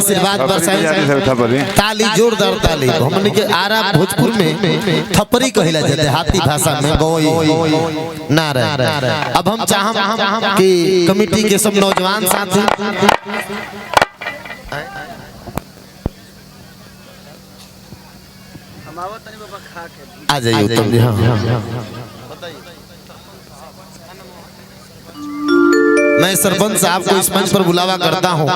आशीर्वाद बरसाई। ताली जोरदार ताली। हमने के आरा भोजपुर में थपरी कहला जाते हाथी भाषा में गोई नारा। अब हम चाहम कि कमेटी के सब नौजवान साथी आ जाइए उत्तम जी। हाँ मैं सरपंच साहब को इस मंच पर बुलावा करता हूँ।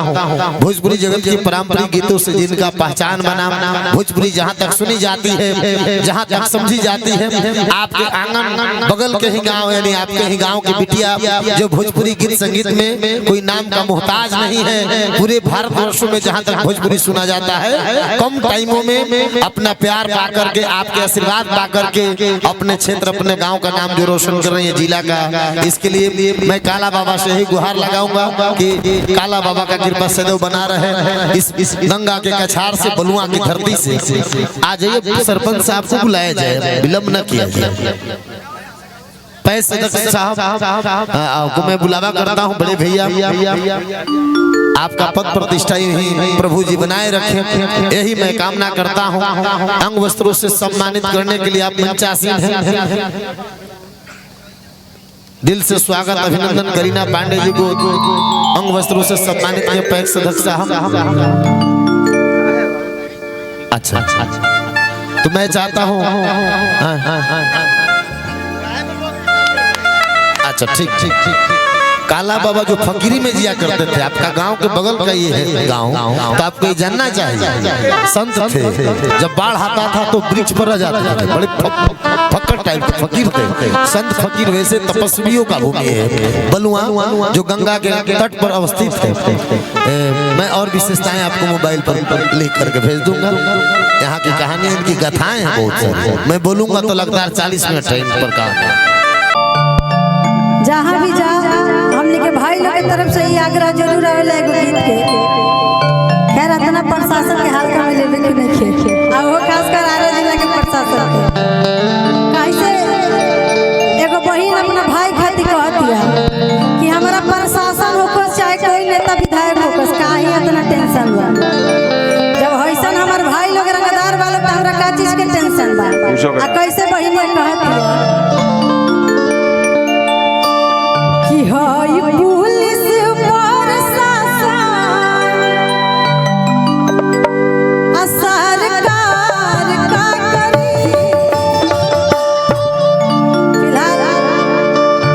भोजपुरी जगत की पारंपरिक गीतों से जिनका पहचान बना, भोजपुरी जहाँ तक सुनी जाती है, जहाँ तक समझी जाती है, आपके आंगन बगल के ही गांव यानी आपके ही गांव की बिटिया जो भोजपुरी गीत संगीत में कोई नाम का मोहताज नहीं है। पूरे भारतवर्षों में जहाँ तक भोजपुरी सुना जाता है, कम टाइमों में अपना प्यार पा करके, आपके आशीर्वाद पा करके अपने क्षेत्र अपने गाँव का नाम जो रोशन कर रही है जिला का, इसके लिए मैं काला बाबा से ही गुहार लगाऊंगा कि काला बाबा का कृपा सदैव बना रहे। इस गंगा के कछार से, बलुआ की धरती से आ जाइए। सरपंच साहब को बुलाया जाए, विलंब न किया जाए। पैसे साहब को मैं बुलावा करता हूँ। बड़े भैया आपका पद प्रतिष्ठा ही प्रभु जी बनाए रखें, यही मैं कामना करता हूँ। अंग वस्त्रों से सम्मानित करने के लिए आप मंचासीन हैं। दिल से स्वागत अभिनंदन करीना पांडे जी को अंग वस्त्रों से सम्मानित किए। पैक सदस्य साहब। अच्छा तो मैं चाहता हूँ अच्छा ठीक। काला बाबा जो फकीरी में जिया करते थे, आपका गांव के बगल का ये है गांव, तो आपको ये जानना चाहिए। संत थे, जब बाढ़ आता था तो वृक्ष पर रह जाते थे, बड़े फक्कर टाइप के फकीर थे। संत फकीर वैसे तपस्वियों का भूमि है बलुआ, जो गंगा के तट पर अवस्थित है। मैं और विशेषताएं आपको मोबाइल पर लिख करके भेज दूंगा। यहाँ की कहानी, इनकी गाथाएं हैं बहुत सारी। मैं बोलूंगा तो लगातार 40 मिनट है इन पर का। जहाँ भी जा हमने के भाई लोग की तरफ से ही आग्रह जरूर आवेला एगो गीत के। खैर इतना प्रशासन के हाल का में लेवे के नहीं खे, अब वो खासकर आरा जिला के प्रशासन के कैसे एगो बहिन अपना भाई खातिर कहती है कि हमारा प्रशासन होकर चाहे कोई नेता विधायक होकर काहे इतना टेंशन बा। जब हईसन हमार भाई लोग रंगदार वाले तो हमरा का चीज के टेंशन बा। आ कैसे बहिन कहती है कि हाय पुलिस प्रशासन सरकार का करी। फिलहाल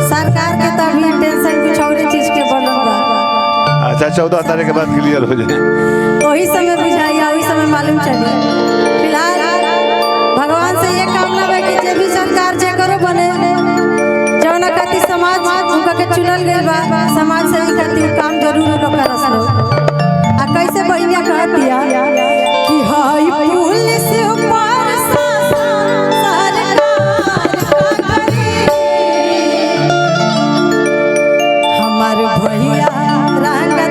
सरकार के तभी टेंशन कुछ और चीज के बनल बा। अच्छा 14 तारीख के बाद क्लियर हो जाए, वही समय बुझाई, वही समय मालूम चले। फिलहाल भगवान से ये कामना है कि जे भी सरकार जे करो बने, जौना खातिर समाज उनका के चुनल गइल बा, समाज से ही खातिर काम जरूर लोग करस लो। आ कैसे बहिनिया कहतिया कि हाय पुलिस प्रशासन सरकार का करी। हमार भैया रंगदार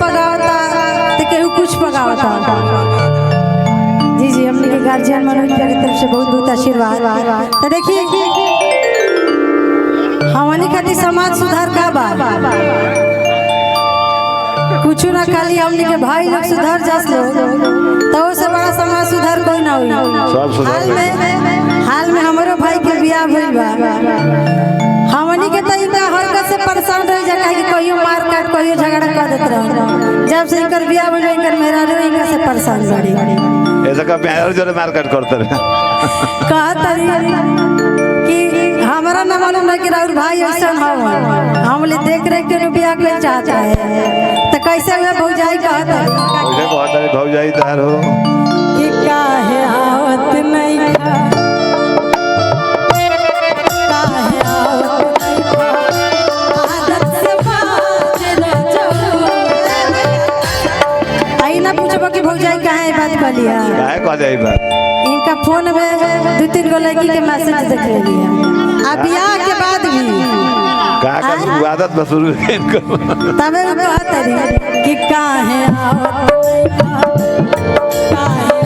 पगावता तो केहू कुछ पगावता। जी जी, हमने के गार्जियन मनोज भैया की तरफ से बहुत बहुत आशीर्वाद। तो देखिए हमनी खातिर समाज सुधार का बा कुछ ना, खाली हमनी के भाई लोग सुधर जास लोग तो वो से बड़ा समाज सुधार कोई ना हुई। हाल में हमारो भाई के बियाह भइल बा, हमनी के तो इनका हरकत से परेशान रह जा कि कहियो मार काट कहियो झगड़ा कर देत रह। जब से इनकर बियाह भइल इनकर मेहरारू इनका से परेशान बड़ी ऐसा का प्यार जो मार काट करते रहे कहत कि हमारा ना मालूम है कि राहुल भाई ऐसा हो हम ले देख रहे के बियाह के चाहता है तो कैसे हुआ भौजाई कहत ओइसे बहुत सारे भौजाई तार हो कि काहे आवत नहीं खा काहे आवत नहीं खा आदत से बाज न जाओ। आई ना पूछबो कि भौजाई काहे बात कर लिया, काहे कह जाई बात। इनका फोन में 2-3 गो लड़की के मैसेज देख लिया अब बियाह के बाद भी का कर आदत बस शुरू तबे कहत रही कि काहे आवत नहीं खा काहे